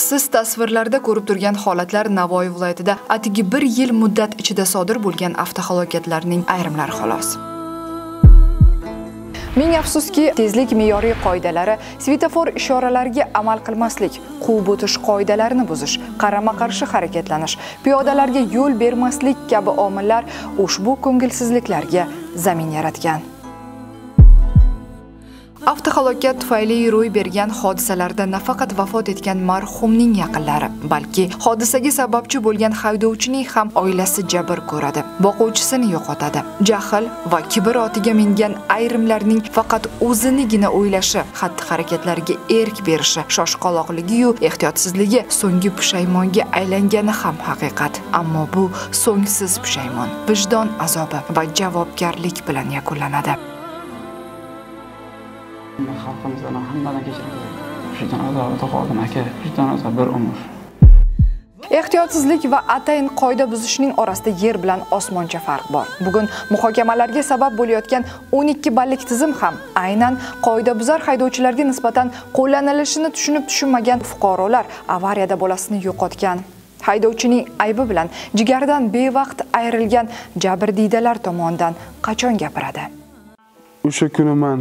siz tasvirlarda ko'rib turgan holatlar Navoiy viloyatida atigi 1 yil muddat ichida sodir bo'lgan avtohalokatlarning ayrimlari xolos. Ming afsuski, tezlik me'yoriy qoidalari, svetofor ishoralariga amal qilmaslik, quvib o'tish qoidalarini buzish, qarama-qarshi harakatlanish, piyodalarga yo'l bermaslik kabi omillar ushbu ko'ngilsizliklarga zamin yaratgan. Avtohalokat tufayli ro'y bergan hodisalarda nafaqat vafot etgan marhumning yaqinlari, balki hodisaga sababchi bo'lgan haydovchining ham oilasi jabr ko'radi, boquvchisini yo'qotadi. Jahl va kibr otiga mingan ayrimlarning faqat o'zinigina o'ylashi, xatti-harakatlariga erk berishi, shoshqaloqligi-yu ehtiyotsizligi so'nggi pushaymonga aylangani ham haqiqat. Ammo bu so'ngsiz pushaymon, vijdon azobi va javobgarlik bilan yakunlanadi. Xalqimizdan hammadan kechirim kerak. Vijdon azobida qoldim aka, vijdon azobi bir umr. Ehtiyotsizlik va atayin qoida buzishning orasida yer bilan osmoncha farq bor. Bugun muhokamalarga sabab bo'layotgan 12 ballik tizim ham aynan qoidabuzar haydovchilarga nisbatan qo'llanilishini tushunib-tushunmagan fuqarolar avariyada bolasini yo'qotgan, haydovchining aybi bilan jigaridan bevaqt ayrilgan jabrdiydalar tomonidan qachon gapiradi? O'sha kuni men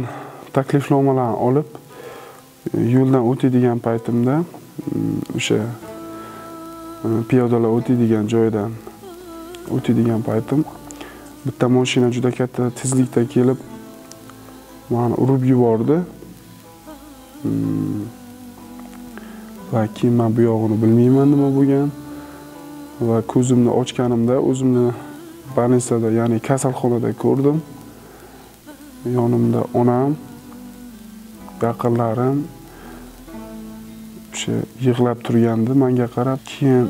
taklifnomalarni olib yo'ldan o'tadigan paytimda o'sha piyodalar o'tadigan joydan o'tadigan paytim bitta mashina juda katta tezlikda kelib meni urib yubordi va keyin men bu yog'ini bilmayman nima bo'lgan va ko'zimni ochganimda o'zimni больницada, ya'ni kasalxonada ko'rdim. Yonimda onam, yaqinlarim o'sha yig'lab turgandi, menga qarab, keyin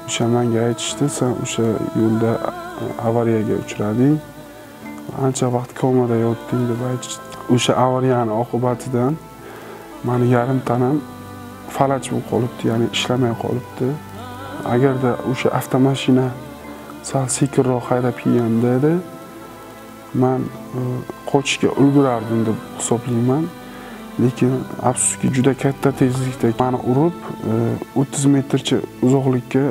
o'sha menga aytishdi, sen o'sha yo'lda avariyaga uchrading, ancha vaqt komada yotding deb aytishdi. O'sha avariyani oqibatidan meni yarim tanam falaj bo'lib qolibdi, ya'ni ishlamay qolibdi. Agarda o'sha avtomashina sal sekinroq haydab kelganda edi, men qochishga ulgurardim deb hisoblayman. Lekin afsuski juda katta tezlikda meni urib 30 metrcha uzoqlikka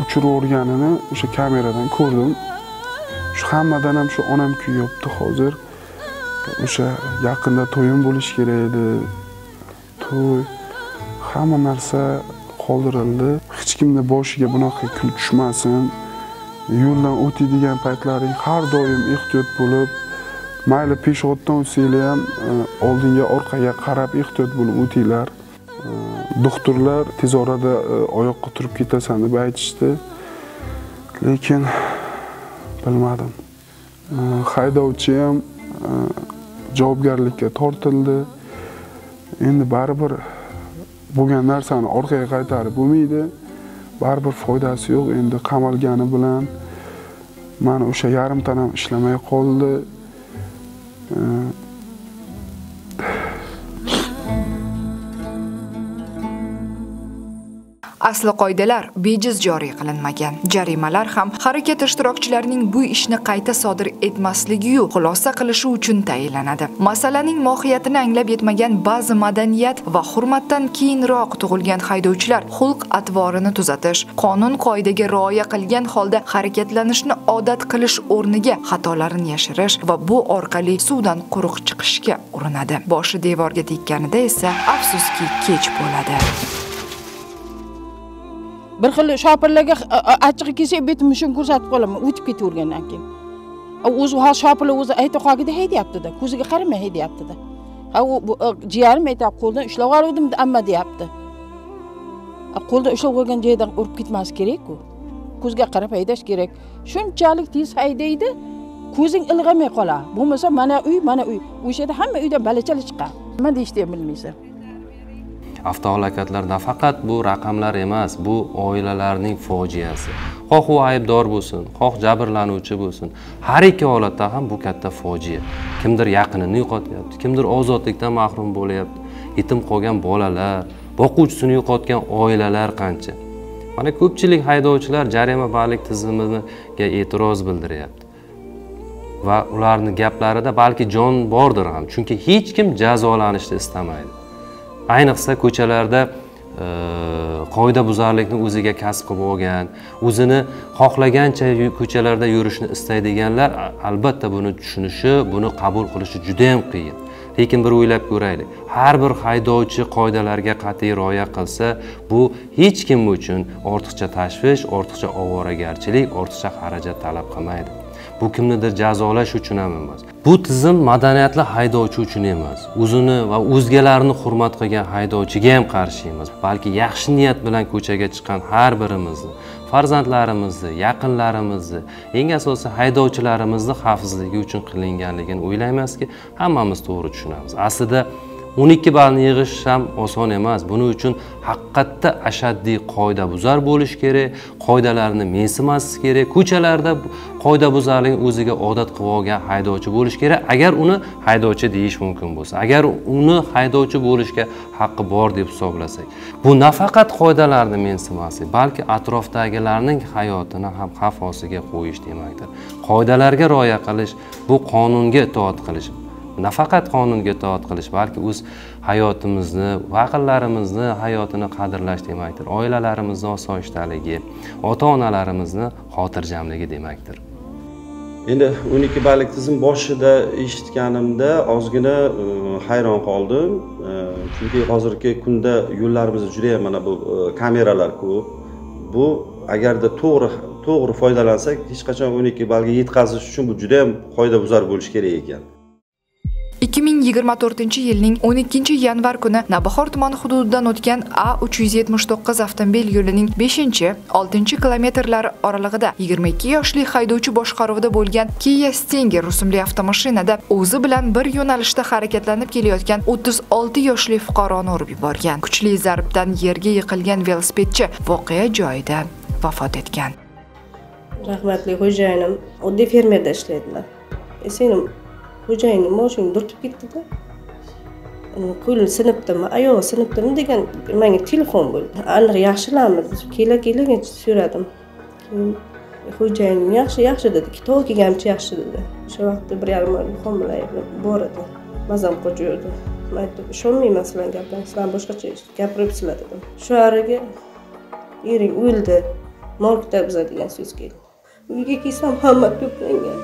uchiraverganini o'sha kameradan ko'rdim. Shu hammadan ham shu onam kuyibdi hozir. O'sha yaqinda to'yim bo'lish kerak edi. To'y, hamma narsa qoldirildi. Hech kimning boshiga bunaqa kun tushmasin. Yo'ldan o'tadigan paytlaring har doim ehtiyot bo'lib, mayli peshobdan o'tsanglar ham oldinga orqaga qarab ehtiyot bo'lib o'tinglar. Doktorlar tez orada oyoqqa turib ketasan deb aytishdi. Lekin bilmadim. Haydovchi ham javobgarlikka tortildi. Endi baribir bo'lgan narsani orqaga qaytarib bo'lmaydi. Baribir foydasi yo'q. Endi qamalgani bilan mana o'sha yarim tanam ishlamay qoldi. Asli qoidalar bejiz joriy qilinmagan. Jarimalar ham harakat ishtirokchilarining bu ishni qayta sodir etmasligi-yu xulosa qilishi uchun tayinlanadi. Masalaning mohiyatini anglab yetmagan ba'zi madaniyat va hurmatdan keyinroq tug'ilgan haydovchilar xulq-atvorini tuzatish, qonun qoidaga rioya qilgan holda harakatlanishni odat qilish o'rniga xatolarini yashirish va bu orqali suvdan quruq chiqishga urinadi. Boshi devorga tekkanida esa afsuski kech bo'ladi. Bir xil shopirlarga achchig'i kelsa betim shuni ko'rsatib qolaman, o'tib ketavergandan keyin. O'zi hal shopirlar o'zi ayta qolganda haydayapti-da, ko'ziga qaramay haydayapti-da. Ha u jiyarim aytib qo'ldan ushlab oldim amma deyapti. Qo'ldan ushlab qo'ygan joydan urib ketmas kerak-ku. Ko'zga qarab haydash kerak. Shunchalik tez haydaydi, ko'zing ilg'amay qolar. Bo'lmasa mana uy. O'sha yerda hamma uydan balachali chiqadi. Nima deyishni bilmaysan. Avtohalokatlar nafaqat bu raqamlar emas, bu oilalarning fojiasi. Xoh u aybdor bo'lsin, xoh jabrlanuvchi bo'lsin, har ikki holatda ham bu katta fojia. Kimdir yaqinini yo'qotyapti, kimdir ozodlikdan mahrum bo'layapti. Yetim qolgan bolalar, boquvchisini yo'qotgan oilalar qancha. Mana ko'pchilik haydovchilar jarima ballik tizimiga e'tiroz bildiryapti. Va ularning gaplarida balki jon bordir ham, chunki hech kim jazolanishni istamaydi. Ayniqsa ko'chalarda qoidabuzarlikni o'ziga kasb qilib olgan, o'zini xohlagancha ko'chalarda yurishni istaydiganlar albatta buni tushunishi, buni qabul qilishi juda ham qiyin. Lekin bir o'ylab ko'raylik. Har bir haydovchi qoidalarga qat'iy rioya qilsa, bu hech kim uchun ortiqcha tashvish, ortiqcha ovoragarchilik, ortiqcha xarajat talab qilmaydi. Bu kimnidir jazolash uchun ham emas. Bu tizim madaniyatli haydovchi uchun emas, o'zini va o'zgalarni hurmat qilgan haydovchiga ham qarshi emas, balki yaxshi niyat bilan ko'chaga chiqqan har birimizni, farzandlarimizni, yaqinlarimizni, eng asosiy haydovchilarimizni xavfsizligi uchun qilinganligini o'ylaymiz-ki, hammamiz to'g'ri tushunamiz. Aslida 12 ballni yig'ish ham oson emas. Buning uchun haqiqatda ashaddiy qoidabuzar bo'lish kerak, qoidalarni mensimaslik kerak, ko'chalarda qoidabuzarlikni o'ziga odat qilib olgan haydovchi bo'lish kerak, agar uni haydovchi deyish mumkin bo'lsa. Agar uni haydovchi bo'lishga haqqi bor deb hisoblasak, bu nafaqat qoidalarni mensimaslik, balki atrofdagilarning hayotini ham xavf ostiga qo'yish demakdir. Qoidalarga rioya qilish, bu qonunga itoat qilish. Nafaqat qonunga itoat qilish, balki o'z hayotimizni, yaqinlarimizni hayotini qadrlash demakdir. Oilalarimizni osoyishtaligi, ota-onalarimizni xotirjamligi demakdir. Endi 12 ballik tizim boshida eshitganimda ozgina hayron qoldim. Chunki hozirgi kunda yo'llarimizda juda ham mana bu kameralar ko'p. Bu agarda to'g'ri foydalansak, hech qachon 12 ballga yetkazish uchun bu juda ham qoidabuzar bo'lish kerak ekan. 2024-yilning 12-yanvar kuni Navbahor tumani hududidan o'tgan A379 avtomobil yo'lining 5-6 kilometrlari oralig'ida 22 yoshli haydovchi boshqaruvida bo'lgan Kia Stinger rusumli avtomashinada o'zi bilan bir yo'nalishda harakatlanib kelayotgan 36 yoshli fuqaroni urib yuborgan. Kuchli zarbdan yerga yiqilgan velosipedchi voqea joyida vafot etgan. Rahmatli xo'jayinim oddiy fermerda ishlaydilar. Senim xo'jayinim mashina turtib ketdi-da. Qo'li sinibdimi, oyog'i sinibdimi degan menga telefon bo'ldi. Aniq yaxshilami? Kela so'radim. Xo'jayinim yaxshi dedi. Kitob kelgancha yaxshi dedi. O'sha vaqtda 1,5 oy homila bor edi. Mazam qo'ydi. Men aytdim, ishonmayman sizlarga gaplarga. Sizlar boshqacha gapiribsizlar dedim. Shu araga ering o'ldi. Mol kitob degan so'z keldi. Uyga kelsam hamma to'plangan.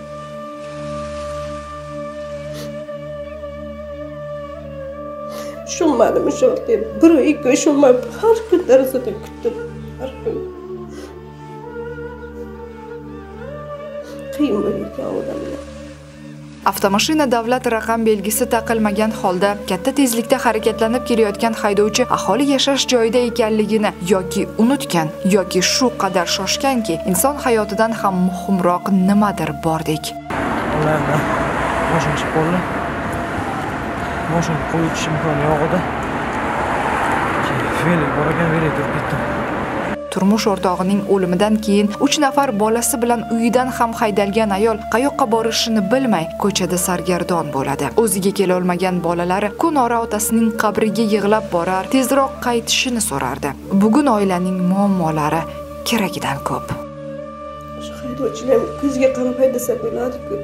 Tushunmadim shu vaqtda. 1-2 oy tushunmay har kun darasada kutdim. Har kun. Qiyin bo'lgan odamlar. Avtomashina davlat raqam belgisi taqilmagan holda katta tezlikda harakatlanib kelayotgan haydovchi aholi yashash joyida ekanligini yoki unutgan yoki shu qadar shoshganki, inson hayotidan ham muhimroq nimadir bordek. Ularni mashina chiqoldi. Mashina qo'yish imkoni yo'q edi. Velik bor ekan, velik turib ketdim. Turmush o'rtog'ining o'limidan keyin 3 nafar bolasi bilan uyidan ham haydalgan ayol qayoqqa borishini bilmay ko'chada sargardon bo'ladi. O'ziga kela olmagan bolalari kunora otasining qabriga yig'lab borar, tezroq qaytishini so'rardi. Bugun oilaning muammolari keragidan ko'p. Shu haydovchilar ko'zga qarab haydasa bo'ladi-ku.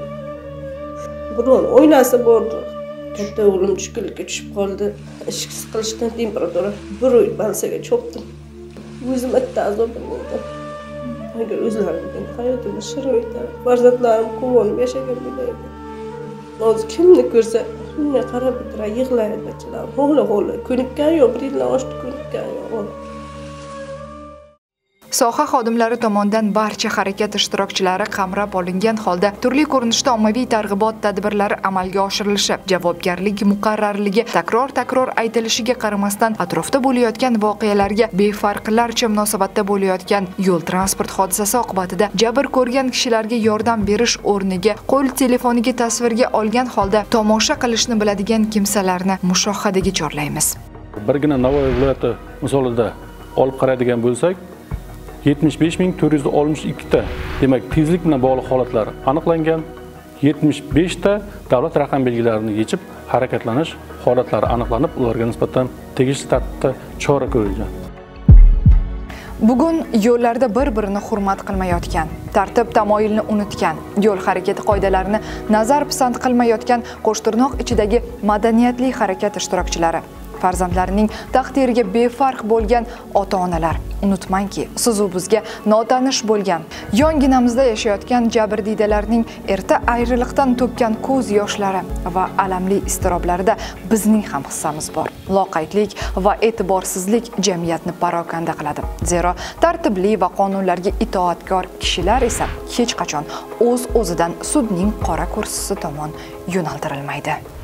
Biron o'ynasa bordi. Katta o'g'lim tushkunlikka tushib qoldi. Ish qilishdan temperatura 1 oy balsaga cho'kdim. O'zim bitta azobim bo'ldi. Agar o'zlarim hayotimni sharoitlar, farzandlarim quvonib yashagan bo'lardi. Hozir kimni ko'rsa, shunga qarab o'tirib yig'laydi bachchalar. Ho'la, ko'nikkan yo'q, bir yildan oshdi ko'nikkan yo'q. Soha xodimlari tomonidan barcha harakat ishtirokchilari qamrab olingan holda turli ko'rinishda ommaviy targ'ibot tadbirlari amalga oshirilishi, javobgarlik muqarrarligi takror aytilishiga qaramasdan atrofda bo'layotgan voqealarga befarqlarcha munosabatda bo'layotgan yo'l transport hodisasi oqibatida jabr ko'rgan kishilarga yordam berish o'rniga qo'l telefoniga tasvirga olgan holda tomosha qilishni biladigan kimsalarni mushohadaga chorlaymiz. Birgina Navoiy viloyati misolida olib qaraydigan bo'lsak, 75.462 ta, demak, tezlik bilan bog'liq holatlar aniqlangan, 75 ta davlat raqam belgilarini yechib harakatlanish holatlari aniqlanib, ularga nisbatan tegishli tartibda chora ko'rilgan. Bugun yo'llarda bir-birini hurmat qilmayotgan, tartib tamoyilni unutgan, yo'l harakati qoidalarini nazar pisand qilmayotgan Qo'shtirnoq ichidagi madaniyatli harakat ishtirokchilari farzandlarining taqdiriga befarq bo'lgan ota-onalar, unutmangki, siz u bizga notanish bo'lgan. Yonginamizda yashayotgan jabrdiydalarning erta ayriliqdan to'kkan ko'z yoshlari va alamli iztiroblarida bizning ham hissamiz bor. Loqaydlik va e'tiborsizlik jamiyatni parokanda qiladi. Zero tartibli va qonunlarga itoatkor kishilar esa hech qachon o'z-o'zidan sudning qora kursisi tomon yo'naltirilmaydi.